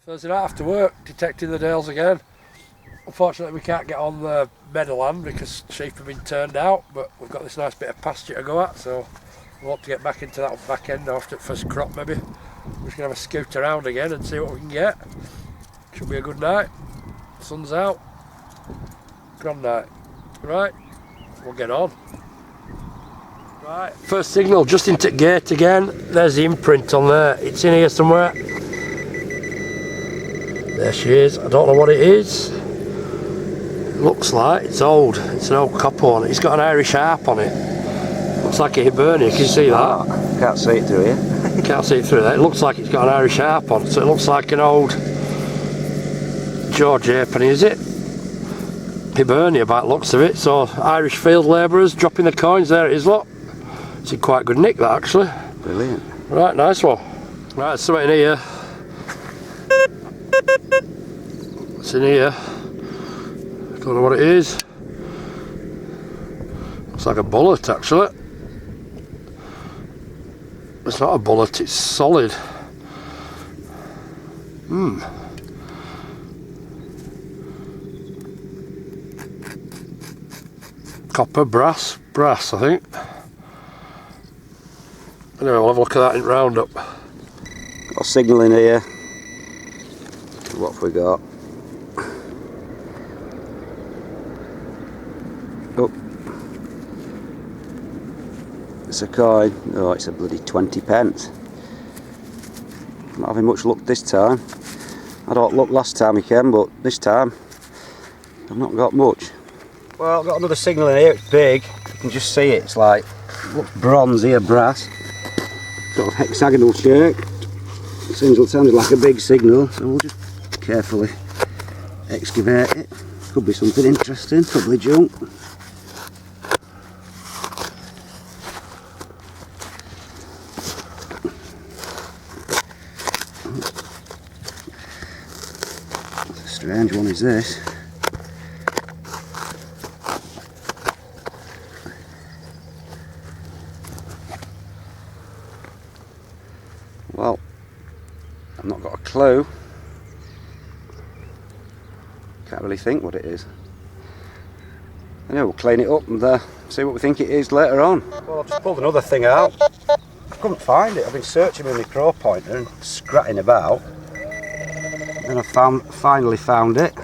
Thursday night after work, detecting the Dales again. Unfortunately we can't get on the meadowland because sheep have been turned out, but we've got this nice bit of pasture to go at, so we'll hope to get back into that back end after the first crop maybe. We're just going to have a scoot around again and see what we can get. Should be a good night. Sun's out. Grand night. Right, we'll get on. Right, first signal just into gate again. There's the imprint on there. It's in here somewhere. There she is. I don't know what it is. It looks like it's old. It's an old copper one. It's got an Irish harp on it. Looks like a Hibernia. Can you see that? Can't see it through here. Can't see it through there. It looks like it's got an Irish harp on. So it looks like an old Georgian Penny, is it? Hibernia by the looks of it. So Irish field labourers dropping the coins. There it is, look. It's in quite good nick that actually. Brilliant. Right, nice one. Right, there's something in here. What's in here? Don't know what it is. Looks like a bullet actually. It's not a bullet, it's solid. Copper, brass I think. Anyway, we'll have a look at that in roundup. Got a signal in here. What have we got? Oh, it's a coin. Oh, it's a bloody 20 pence. Not having much luck this time. I don't look last time we came, but this time I've not got much. Well, I've got another signal in here. It's big. You can just see it. It's like, it looks bronzy or brass. Sort of hexagonal shape. It sounds like a big signal, so we'll just carefully excavate it. Could be something interesting, probably junk. What a strange one is this? Well, I've not got a clue. Can't really think what it is. Anyway, we'll clean it up and see what we think it is later on. Well, I've just pulled another thing out. I couldn't find it. I've been searching with my crow pointer and scratching about. And I finally found it. I'll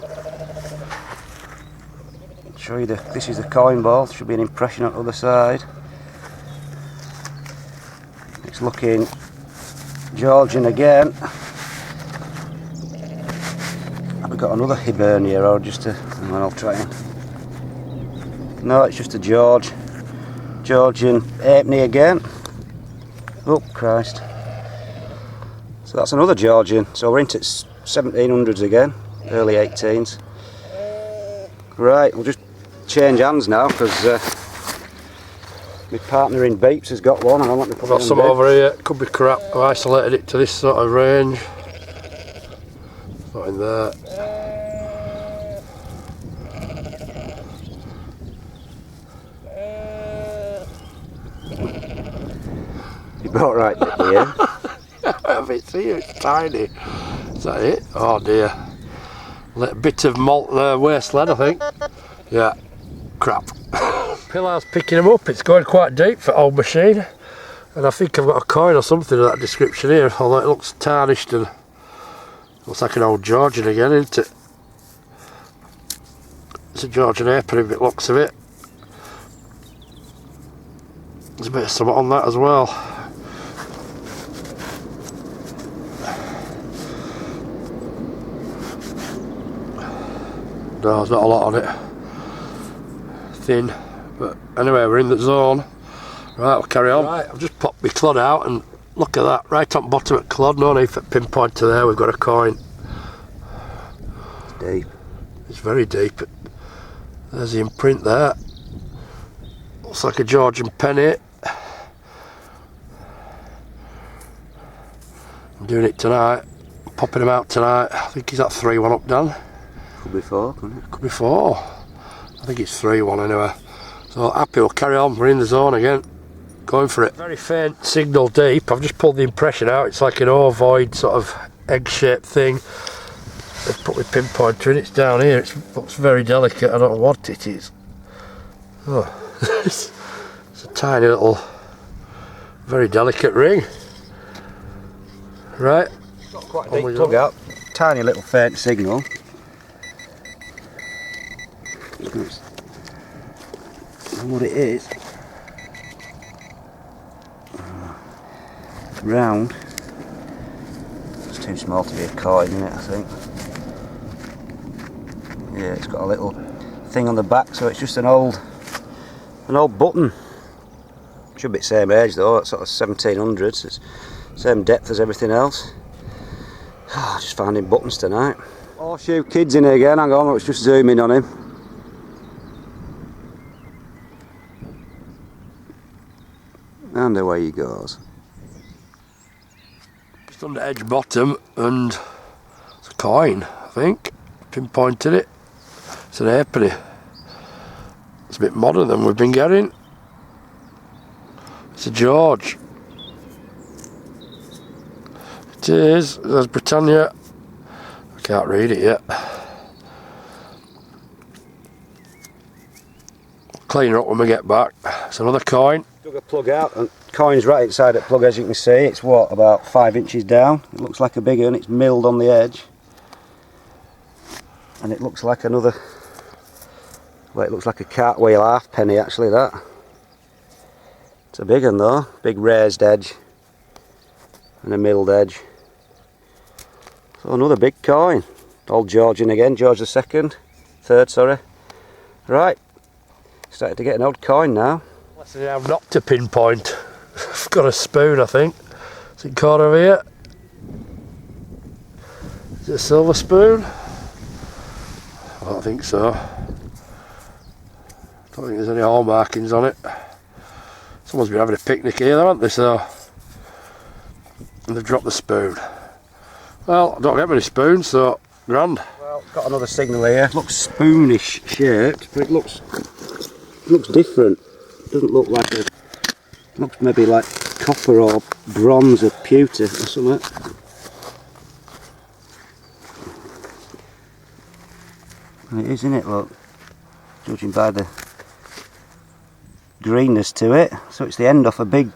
show you this is the coin ball. There should be an impression on the other side. It's looking Georgian again. I've got another Hibernia or just a... I'll try and... No, it's just a Georgian Penny again. Oh Christ. So that's another Georgian. So we're into 1700s again, early 18s. Right, we'll just change hands now because my partner in Beeps has got one and I want to put got some over here. Could be crap. I've isolated it to this sort of range. Not in there. You brought right here. If it's here, it's tiny. Is that it? Oh dear. Little bit of malt waste lead, I think. Yeah. Crap. Pillar's picking them up. It's going quite deep for old machine. And I think I've got a coin or something of that description here, although it looks tarnished and looks like an old Georgian again, isn't it? It's a Georgian apron if it looks of it. There's a bit of something on that as well. No, there's not a lot on it. Thin. But anyway, we're in the zone. Right, we'll carry on. Right, I've just popped my clod out and look at that. Right on bottom of clod, no need for pinpoint to there, we've got a coin. It's deep. It's very deep. There's the imprint there. Looks like a Georgian penny. I'm doing it tonight. I'm popping them out tonight. I think he's at 3-1 up, Dan. Could be 4, couldn't it? Could be 4. I think it's 3-1 anyway. So happy, we'll carry on. We're in the zone again. Going for it. Very faint signal deep. I've just pulled the impression out. It's like an ovoid sort of egg-shaped thing. put my pinpointer in. It's down here. It looks very delicate. I don't know what it is. Oh, it's a tiny little, very delicate ring. Right. Got quite a deep plug out. Tiny little faint signal. And what it is. Round. It's too small to be a coin, isn't it, I think. Yeah, it's got a little thing on the back, so it's just an old button. Should be the same age though, it's sort of 1700s. It's same depth as everything else. Oh, just finding buttons tonight. Horseshoe Kid's in here again, hang on, let's just zoom in on him. And away he goes. Just on the edge bottom, and it's a coin, I think. Pinpointed it. It's an halfpenny. It's a bit modern than we've been getting. It's a George. It is. There's Britannia. I can't read it yet. Clean her up when we get back. It's another coin. Took a plug out, and coin's right inside that plug, as you can see. It's what, about 5 inches down. It looks like a big one. It's milled on the edge. And it looks like another, well, it looks like a Cartwheel halfpenny actually, that. It's a big one though, big raised edge and a milled edge. So another big coin. Old Georgian again, George II, third, sorry. Right, started to get an odd coin now. Let's see how not to pinpoint. I've got a spoon, I think. Is it caught over here? Is it a silver spoon? I don't think so. I don't think there's any hall markings on it. Someone's been having a picnic here, haven't they? So, and they've dropped the spoon. Well, I don't get many spoons, so grand. Well, got another signal here. Looks spoonish shaped, but it looks different. Doesn't look like a. Looks maybe like copper or bronze or pewter or something. And it is, isn't it? Look, judging by the greenness to it. So it's the end off a big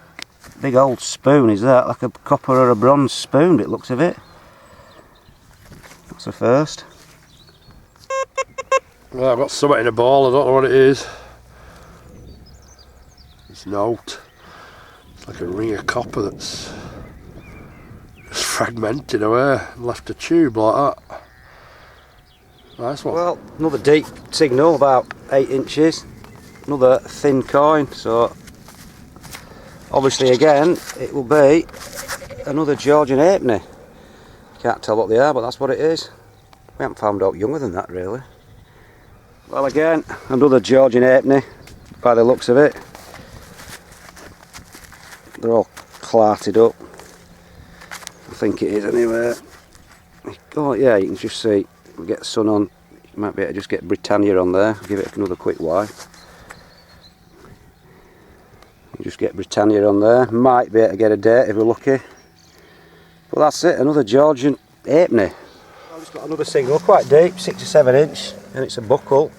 old spoon, is that? Like a copper or a bronze spoon, it looks of it. That's the first. Well, I've got something in a ball, I don't know what it is. It's note. It's like a ring of copper that's just fragmented away and left a tube like that. Nice one. Well, another deep signal, about 8 inches. Another thin coin, so obviously again it will be another Georgian halfpenny. Can't tell what they are, but that's what it is. We haven't found out younger than that really. Well, again, another Georgian halfpenny by the looks of it. They're all clarted up. I think it is anyway. Oh yeah, you can just see, we get the sun on, you might be able to just get Britannia on there, give it another quick wipe. You just get Britannia on there, might be able to get a date if we're lucky. But that's it, another Georgian halfpenny. I've just got another signal, quite deep, 6 or 7 inch, and it's a buckle.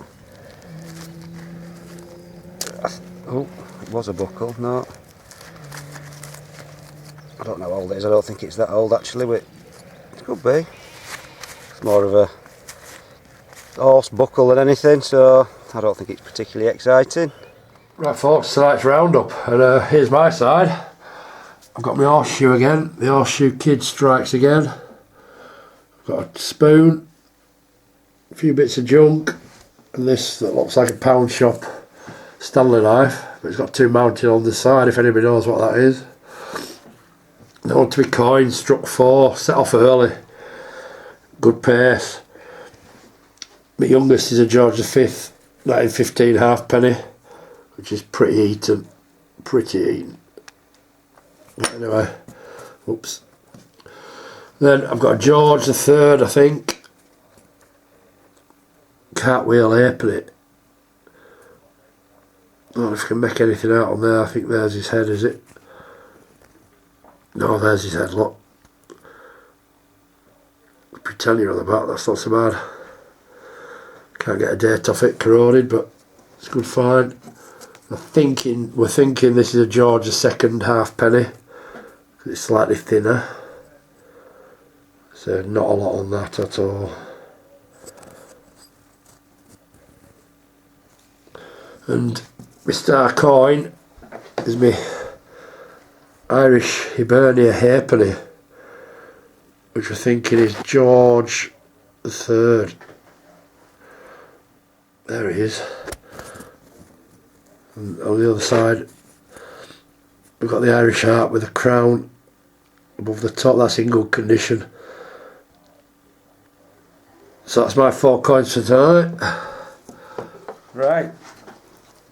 Oh, it was a buckle, no. I don't know how old it is, I don't think it's that old actually, but it could be. It's more of a horse buckle than anything, so I don't think it's particularly exciting. Right folks, tonight's roundup, and here's my side. I've got my horseshoe again, the Horseshoe Kid strikes again. I've got a spoon, a few bits of junk, and this that looks like a pound shop Stanley knife, but it's got 2 mounted on the side if anybody knows what that is. They want to be coins, struck 4, set off early, good pace. My youngest is a George V 1915 halfpenny, which is pretty eaten, But anyway, oops. Then I've got a George III, I think, Cartwheel halfpenny. I don't know if I can make anything out on there. I think there's his head, is it? No, there's his head, look. Britannia on the back, that's not so bad. Can't get a date off it, corroded, but it's a good find. We're thinking this is a George II halfpenny. It's slightly thinner. So not a lot on that at all. And my star coin is my Irish Hibernia halfpenny, which we're thinking is George III. There he is. And on the other side we've got the Irish Harp with a crown above the top. That's in good condition. So that's my 4 coins for tonight. Right,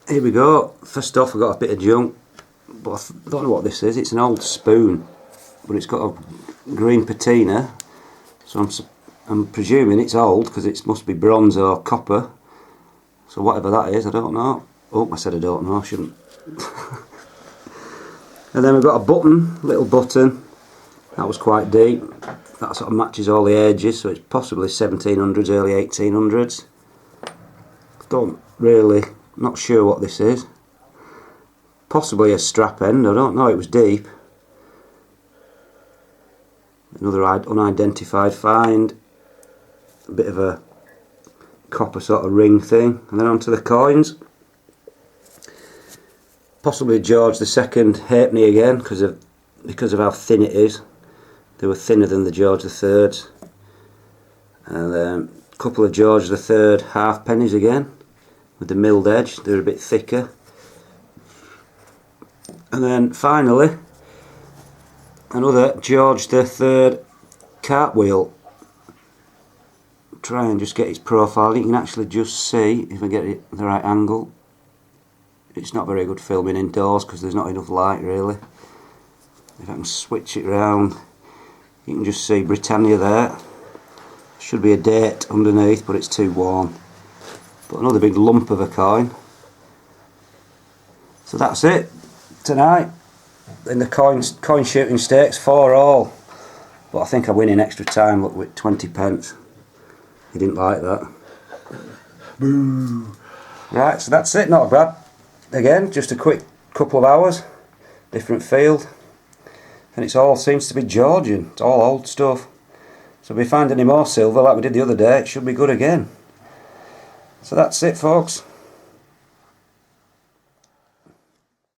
Here we go. First off, I got a bit of junk, but I don't know what this is. It's an old spoon, but it's got a green patina, so I'm presuming it's old because it must be bronze or copper. So whatever that is, I don't know. Oh, I said I don't know, I shouldn't. And then we've got a button, little button. That was quite deep. That sort of matches all the ages, so it's possibly 1700s, early 1800s. Don't really, not sure what this is. Possibly a strap end, I don't know, it was deep. Another unidentified find. A bit of a copper sort of ring thing. And then onto the coins. Possibly George II halfpenny again, because of how thin it is. They were thinner than the George III's. And a couple of George III halfpennies again, with the milled edge. They're a bit thicker. And then finally, another George III cartwheel. Try and just get its profile. You can actually just see, if I get it the right angle. It's not very good filming indoors because there's not enough light really. If I can switch it round, you can just see Britannia there. Should be a date underneath, but it's too warm. But another big lump of a coin. So that's it tonight in the coin shooting stakes, 4 all. But I think I win in extra time, look, with 20 pence. He didn't like that. Boo. Right, so that's it, not bad. Again, just a quick couple of hours, different field, and it all seems to be Georgian. It's all old stuff. So if we find any more silver like we did the other day, it should be good again. So that's it, folks.